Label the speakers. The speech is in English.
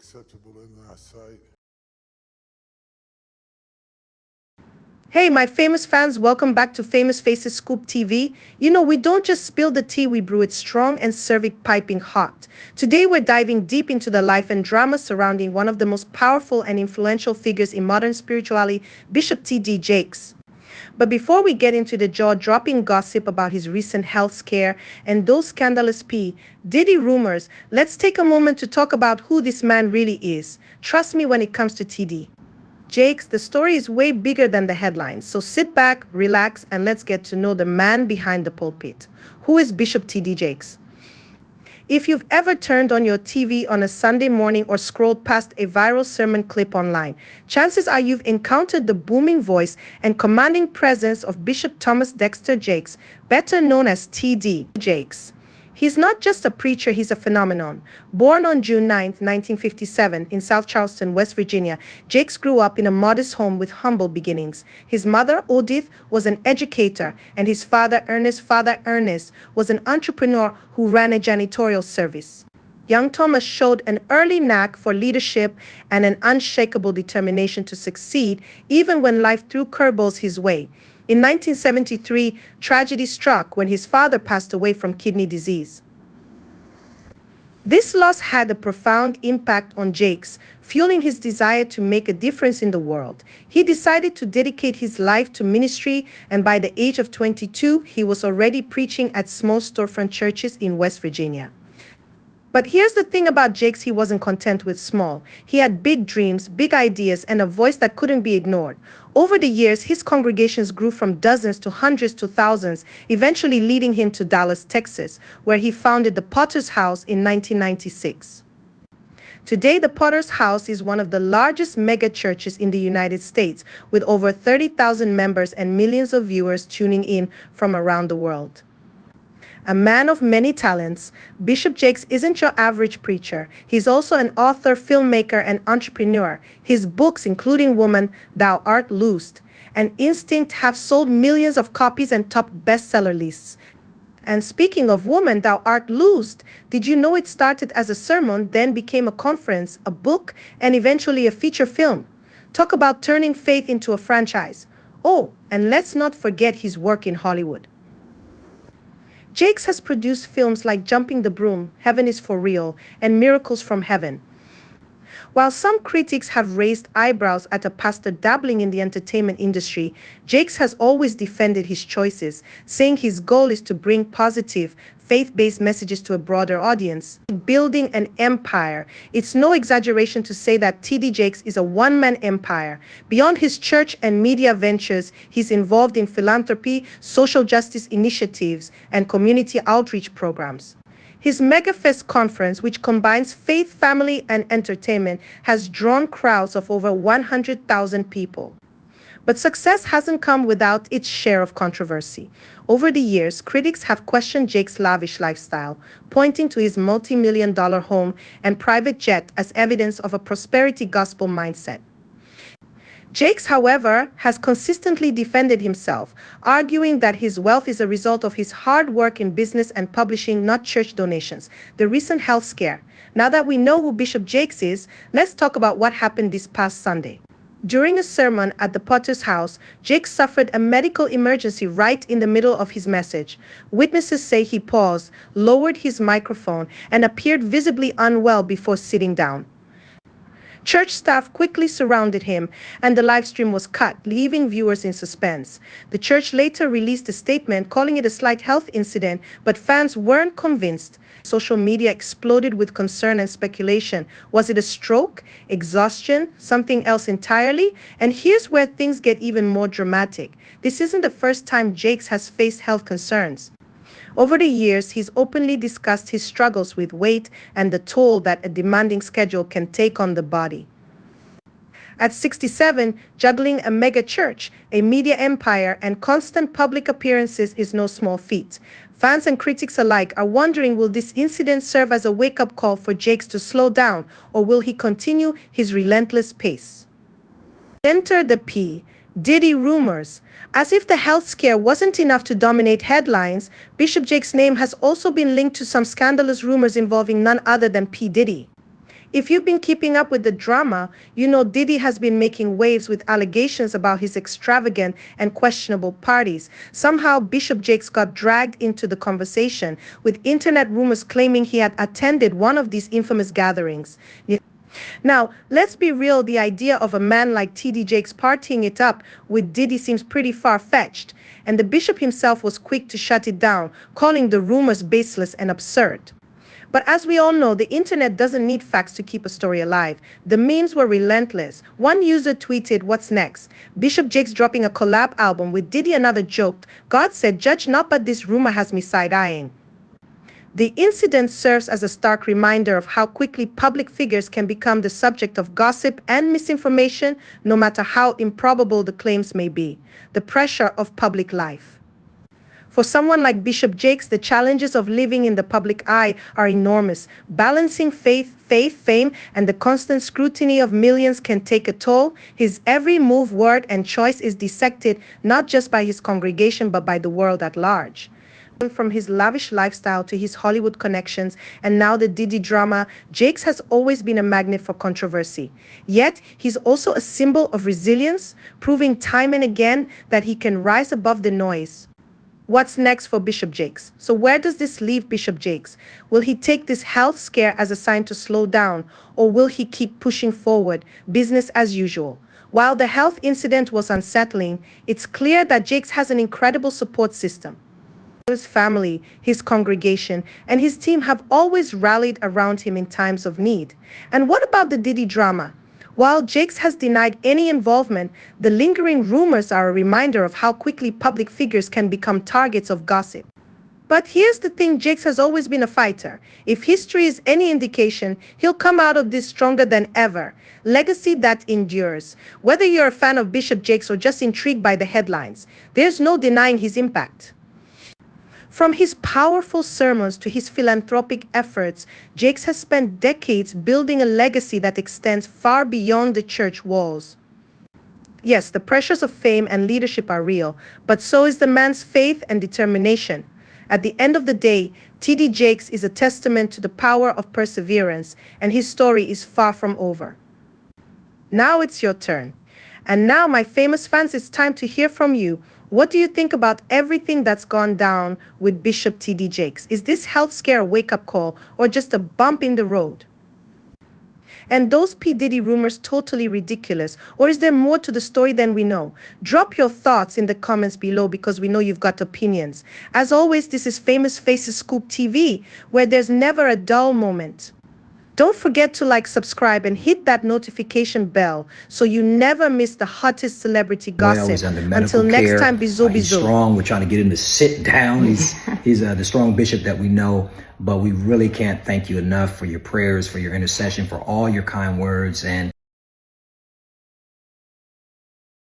Speaker 1: acceptable in thy sight.
Speaker 2: Hey, my famous fans, welcome back to Famous Faces Scoop TV. You know, we don't just spill the tea, we brew it strong and serve it piping hot. Today, we're diving deep into the life and drama surrounding one of the most powerful and influential figures in modern spirituality, Bishop T.D. Jakes. But before we get into the jaw-dropping gossip about his recent health scare and those scandalous Diddy rumors, let's take a moment to talk about who this man really is. Trust me when it comes to TD Jakes, the story is way bigger than the headlines. So sit back, relax, and let's get to know the man behind the pulpit. Who is Bishop T.D. Jakes? If you've ever turned on your TV on a Sunday morning or scrolled past a viral sermon clip online, chances are you've encountered the booming voice and commanding presence of Bishop Thomas Dexter Jakes, better known as T.D. Jakes. He's not just a preacher, he's a phenomenon. Born on June 9, 1957, in South Charleston, West Virginia, Jakes grew up in a modest home with humble beginnings. His mother, Odith, was an educator, and his father, Ernest, was an entrepreneur who ran a janitorial service. Young Thomas showed an early knack for leadership and an unshakable determination to succeed, even when life threw curveballs his way. In 1973, tragedy struck when his father passed away from kidney disease. This loss had a profound impact on Jakes, fueling his desire to make a difference in the world. He decided to dedicate his life to ministry, and by the age of 22, he was already preaching at small storefront churches in West Virginia. But here's the thing about Jakes: he wasn't content with small. He had big dreams, big ideas, and a voice that couldn't be ignored. Over the years, his congregations grew from dozens to hundreds to thousands, eventually leading him to Dallas, Texas, where he founded the Potter's House in 1996. Today, the Potter's House is one of the largest mega churches in the United States, with over 30,000 members and millions of viewers tuning in from around the world. A man of many talents, Bishop Jakes isn't your average preacher. He's also an author, filmmaker, and entrepreneur. His books, including Woman, Thou Art Loosed, and Instinct, have sold millions of copies and topped bestseller lists. And speaking of Woman, Thou Art Loosed, did you know it started as a sermon, then became a conference, a book, and eventually a feature film? Talk about turning faith into a franchise. Oh, and let's not forget his work in Hollywood. Jakes has produced films like Jumping the Broom, Heaven is for Real, and Miracles from Heaven. While some critics have raised eyebrows at a pastor dabbling in the entertainment industry, Jakes has always defended his choices, saying his goal is to bring positive, faith-based messages to a broader audience. Building an empire. It's no exaggeration to say that T.D. Jakes is a one-man empire. Beyond his church and media ventures, he's involved in philanthropy, social justice initiatives, and community outreach programs. His MegaFest conference, which combines faith, family, and entertainment, has drawn crowds of over 100,000 people. But success hasn't come without its share of controversy. Over the years, critics have questioned Jakes' lavish lifestyle, pointing to his multi-million-dollar home and private jet as evidence of a prosperity gospel mindset. Jakes, however, has consistently defended himself, arguing that his wealth is a result of his hard work in business and publishing, not church donations. The recent health scare. Now that we know who Bishop Jakes is, let's talk about what happened this past Sunday. During a sermon at the Potter's House, Jakes suffered a medical emergency right in the middle of his message. Witnesses say he paused, lowered his microphone, and appeared visibly unwell before sitting down. Church staff quickly surrounded him, and the live stream was cut, leaving viewers in suspense. The church later released a statement calling it a slight health incident, but fans weren't convinced. Social media exploded with concern and speculation. Was it a stroke, exhaustion, something else entirely? And here's where things get even more dramatic. This isn't the first time Jakes has faced health concerns. Over the years, he's openly discussed his struggles with weight and the toll that a demanding schedule can take on the body. At 67, juggling a mega church, a media empire, and constant public appearances is no small feat. Fans and critics alike are wondering, will this incident serve as a wake-up call for Jakes to slow down, or will he continue his relentless pace? Enter the Diddy rumors. As if the health scare wasn't enough to dominate headlines, Bishop Jakes' name has also been linked to some scandalous rumors involving none other than P. Diddy. If you've been keeping up with the drama, you know Diddy has been making waves with allegations about his extravagant and questionable parties. Somehow, Bishop Jakes got dragged into the conversation, with internet rumors claiming he had attended one of these infamous gatherings. Now, let's be real, the idea of a man like T.D. Jakes partying it up with Diddy seems pretty far-fetched, and the bishop himself was quick to shut it down, calling the rumors baseless and absurd. But as we all know, the internet doesn't need facts to keep a story alive. The memes were relentless. One user tweeted, "What's next? Bishop Jakes dropping a collab album with Diddy." Another joked, "God said, judge not, but this rumor has me side-eyeing." The incident serves as a stark reminder of how quickly public figures can become the subject of gossip and misinformation, no matter how improbable the claims may be. The pressure of public life. For someone like Bishop Jakes, the challenges of living in the public eye are enormous. Balancing faith, fame, and the constant scrutiny of millions can take a toll. His every move, word, and choice is dissected not just by his congregation but by the world at large. From his lavish lifestyle to his Hollywood connections and now the Diddy drama, Jakes has always been a magnet for controversy. Yet, he's also a symbol of resilience, proving time and again that he can rise above the noise. What's next for Bishop Jakes? So where does this leave Bishop Jakes? Will he take this health scare as a sign to slow down, or will he keep pushing forward, business as usual? While the health incident was unsettling, it's clear that Jakes has an incredible support system. His family, his congregation, and his team have always rallied around him in times of need. And what about the Diddy drama? While Jakes has denied any involvement, the lingering rumors are a reminder of how quickly public figures can become targets of gossip. But here's the thing, Jakes has always been a fighter. If history is any indication, he'll come out of this stronger than ever. Legacy that endures. Whether you're a fan of Bishop Jakes or just intrigued by the headlines, there's no denying his impact. From his powerful sermons to his philanthropic efforts, Jakes has spent decades building a legacy that extends far beyond the church walls. Yes, the pressures of fame and leadership are real, but so is the man's faith and determination. At the end of the day, T.D. Jakes is a testament to the power of perseverance, and his story is far from over. Now it's your turn. And now, my famous fans, it's time to hear from you. What do you think about everything that's gone down with Bishop T.D. Jakes? Is this health scare a wake-up call or just a bump in the road? And those P. Diddy rumors totally ridiculous, or is there more to the story than we know? Drop your thoughts in the comments below because we know you've got opinions. As always, this is Famous Faces Scoop TV, where there's never a dull moment. Don't forget to like, subscribe, and hit that notification bell so you never miss the hottest celebrity gossip. Until next time, bizo bizo.
Speaker 1: He's strong. We're trying to get him to sit down. He's the strong bishop that we know. But we really can't thank you enough for your prayers, for your intercession, for all your kind words. And